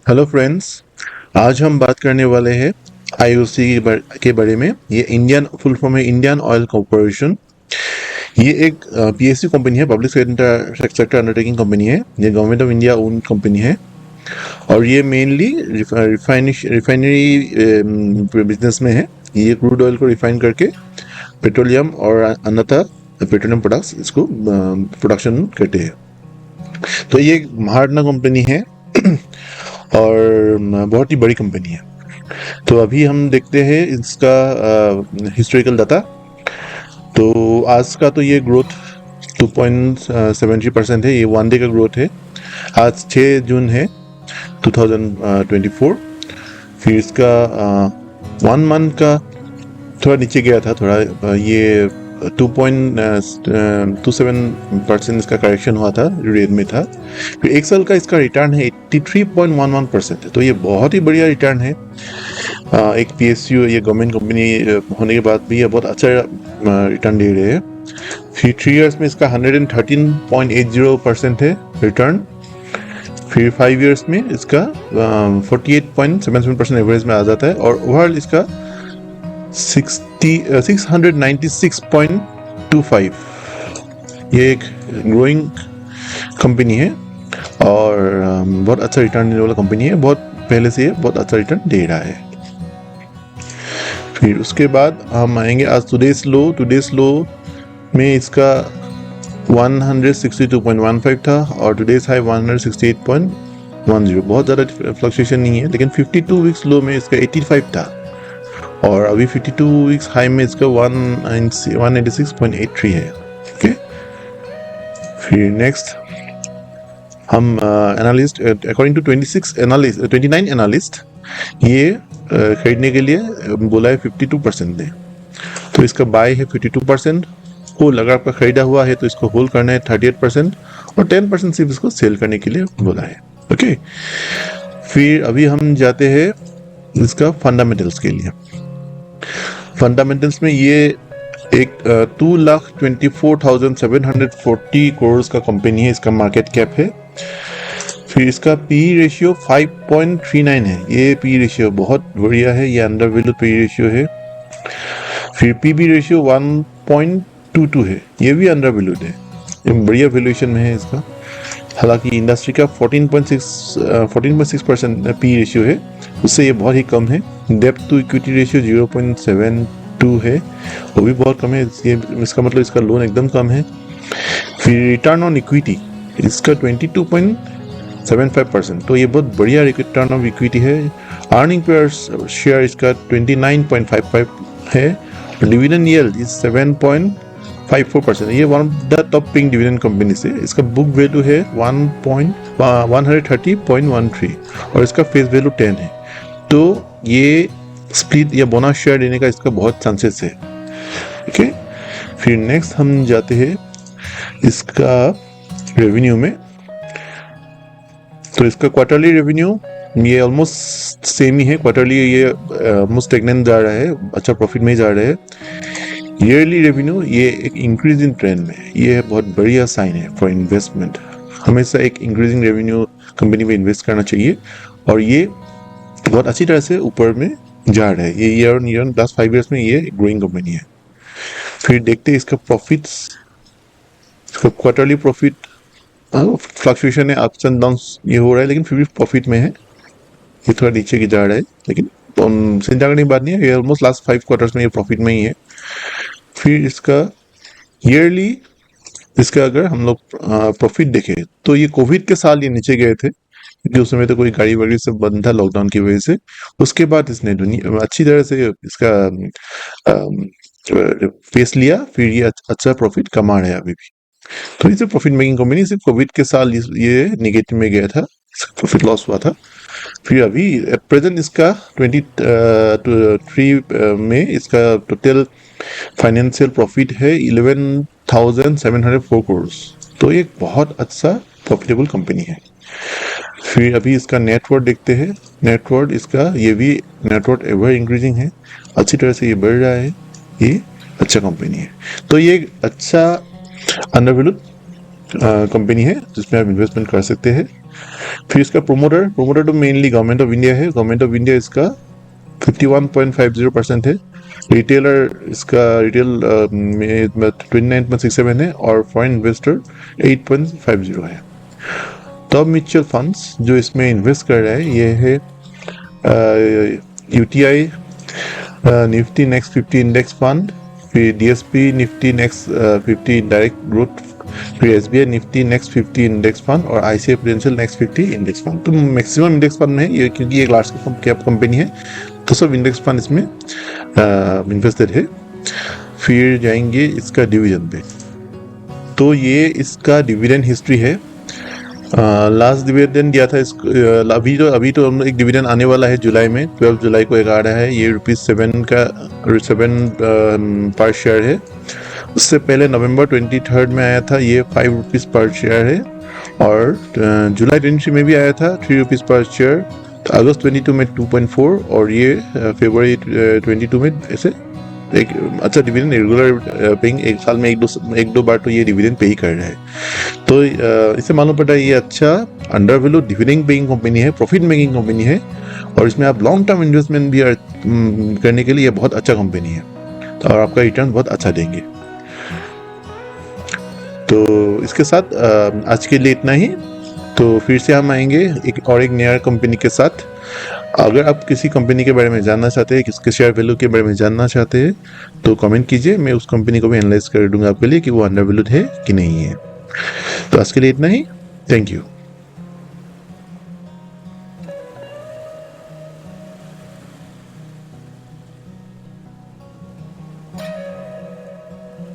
Hello friends. आज हम बात करने वाले हैं आईओसी के बारे में। ये इंडियन फुल फॉर्म है इंडियन ऑयल कॉरपोरेशन। ये एक पीएसयू कंपनी है, पब्लिक सेक्टर अंडरटेकिंग कंपनी है। ये government of India own company है और ये मेनली रिफाइनरी बिजनेस में है। ये क्रूड ऑयल को रिफाइन करके पेट्रोलियम और अन्यथा पेट्रोलियम प्रोडक्ट्स इसको प्रोडक्शन करते हैं। तो ये एक महारत्ना कंपनी है और बहुत ही बड़ी कंपनी है। तो अभी हम देखते हैं इसका हिस्टोरिकल डाटा। तो आज का तो ये ग्रोथ 2.73% है। ये वन डे का ग्रोथ है। आज 6 जून है 2024। फिर इसका 1 मंथ का थोड़ा नीचे गया था थोड़ा। ये 2.27% इसका करेक्शन हुआ था, रेट में था। फिर एक साल का इसका रिटर्न है 83.11% है। तो ये बहुत ही बढ़िया रिटर्न है। एक पीएसयू ये गवर्नमेंट कंपनी होने के बाद भी ये बहुत अच्छा रिटर्न दे रहे हैं। फिर 3 इयर्स में इसका 113.80% है रिटर्न। फिर 5 इयर्स में इसका 48.77% एवरेज में आ जाता है और ओवरऑल इसका 696.25। ये एक ग्रोइंग कंपनी है और बहुत अच्छा रिटर्न देने वाला कंपनी है। बहुत पहले से ये बहुत अच्छा रिटर्न दे रहा है। फिर उसके बाद हम आएंगे आज टुडेस लो में इसका 162.15 था और टुडेस हाई 168.10। बहुत ज़्यादा फ्लक्चुएशन नहीं है, लेकिन 52 वीक्स लो में इसका 85 था और अभी 52 वीक्स हाई में इसका 186.83 है। ओके। फिर नेक्स्ट हम एनालिस्ट अकॉर्डिंग टू 29 एनालिस्ट ये खरीदने के लिए बोला है 52% दे। तो इसका बाय है 52%। होल्ड अगर आपका खरीदा हुआ है तो इसको होल्ड करना है 38% और 10% सिर्फ इसको सेल करने के लिए बोला है। ओके। फिर अभी हम जाते हैं इसका फंडामेंटल्स के लिए। फंडामेंटल्स में ये एक 2,24,740 करोड़ का कंपनी है। इसका मार्केट कैप है। फिर इसका पी रेशियो 5.39 है। ये पी रेशियो बहुत बढ़िया है। ये अंडर वैल्यूड पी रेशियो है। फिर पीबी रेशियो 1.22 है। ये भी अंडर वैल्यूड है। ये बढ़िया वैल्यूएशन में है इसका। हालांकि इंडस्ट्री का 14.6% पी रेशियो है, उससे ये बहुत ही कम है। डेप्थ टू इक्विटी रेशियो 0.72 है, वो भी बहुत कम है। ये इसका मतलब इसका लोन एकदम कम है। फिर रिटर्न ऑन इक्विटी इसका 22.75%, तो ये बहुत बढ़िया रिटर्न ऑन इक्विटी है। अर्निंग पर शेयर इसका 29.55 है। Dividend yield is 7.54%। ये one of the top ping dividend company से। इसका बुक वैल्यू है 130.13 और इसका फेस वैल्यू 10 है। तो ये स्प्लिट या बोनस शेयर देने का इसका बहुत चांसेस है। ओके। फिर नेक्स्ट हम जाते हैं इसका रेवेन्यू में। तो इसका क्वार्टरली रेवेन्यू ये ऑलमोस्ट सेम ही है। क्वार्टरली ये ऑलमोस्ट स्टेगनेंट जा रहा है, अच्छा प्रॉफिट में जा रहा है। ईयरली रेवेन्यू ये एक इंक्रीज इन ट्रेंड में है। ये बहुत बढ़िया साइन है फॉर इन्वेस्टमेंट। हमेशा एक इंक्रीजिंग रेवेन्यू कंपनी में इन्वेस्ट करना चाहिए और ये बहुत अच्छी तरह से ऊपर में जा रहा है। ये year on year last 5 years में ये ग्रोइंग कंपनी है। फिर देखते हैं इसका प्रॉफिट्स। इसका क्वार्टरली प्रॉफिट फ्लक्चुएशन है, अप्स एंड डाउन्स ये हो रहा है, लेकिन फिर भी प्रॉफिट में है। ये थोड़ा नीचे की जा रहा है, लेकिन चिंता करने की बात नहीं है। ये ऑलमोस्ट लास्ट 5 क्वार्टर्स में ये प्रॉफिट में ही है। फिर इसका ईयरली इसका अगर हम लोग प्रॉफिट देखें तो ये कोविड के साल ये नीचे गए थे, क्योंकि उस समय तो कोई गाड़ी वाड़ी सब बंद था लॉकडाउन की वजह से। उसके बाद इसने दुनिया अच्छी तरह से इसका फेस लिया। फिर ये अच्छा प्रॉफिट कमा रहा है अभी भी। तो ये प्रॉफिट मेकिंग कंपनी सिर्फ कोविड के साल ये नेगेटिव में गया था, प्रॉफिट लॉस हुआ था। फिर अभी एट प्रेजेंट इसका 23 में इसका टोटल फाइनेंशियल प्रॉफिट है 11,704 करोड़। तो ये बहुत अच्छा प्रॉफिटेबल कंपनी है। फिर अभी इसका नेटवर्थ देखते हैं। नेटवर्थ इसका ये भी नेटवर्थ एवर इंक्रीजिंग है, अच्छी तरह से ये बढ़ रहा है। ये अच्छा कंपनी है। तो ये अच्छा अंडर वैल्यूड कंपनी है जिसमें आप इन्वेस्टमेंट कर सकते हैं। फिर इसका प्रोमोटर तो मेनली गवर्नमेंट ऑफ इंडिया है। गवर्नमेंट ऑफ इंडिया इसका 51.50% है। रिटेलर इसका रिटेल में 29.67 है और फॉरेन इन्वेस्टर 8.50 है। टॉप म्यूचुअल फंड्स जो इसमें इन्वेस्ट कर रहा है ये है UTI Nifty next 50 index fund, फिर DSP Nifty next 50 direct growth, फिर SBI Nifty next 50 index fund और ICI Prudential next 50 index fund. तो मैक्सिमम इंडेक्स फंड में है ये, क्योंकि ये लार्ज कैप कंपनी है तो सब इंडेक्स फंड इसमें इन्वेस्टेड है। फिर जाएंगे इसका डिवीजन पे, तो ये इसका डिविडेंड हिस्ट्री है। लास्ट डिविडेंड दिया था अभी तो एक डिविडेंड आने वाला है जुलाई में, 12 जुलाई को एक आ रहा है। ये ₹7 पर शेयर है। उससे पहले नवंबर 23 में आया था, ये ₹5 पर शेयर है। और जुलाई 23 में भी आया था ₹3 पर शेयर। अगस्त 22 में 2.4 और ये फरवरी 22 में ऐसे एक अच्छा डिविडेंड रेगुलर पेइंग, एक साल में एक दो बार तो ये डिविडेंड पे ही कर रहा है। तो इससे मालूम पड़ता है ये अच्छा under value dividend paying company है, प्रॉफिट मेकिंग कंपनी है और इसमें आप लॉन्ग टर्म इन्वेस्टमेंट भी करने के लिए ये बहुत अच्छा कंपनी है और आपका रिटर्न बहुत अच्छा देंगे। तो इसके साथ आज के लिए इतना ही। तो फिर से हम आएंगे एक नया कंपनी के साथ। अगर आप किसी कंपनी के बारे में जानना चाहते हैं, किसके शेयर वैल्यू के बारे में जानना चाहते हैं तो कमेंट कीजिए, मैं उस कंपनी को भी एनालाइज कर दूंगा आपके लिए कि वो अंडर वैल्यूड है कि नहीं है। तो आज के लिए इतना ही। Thank you.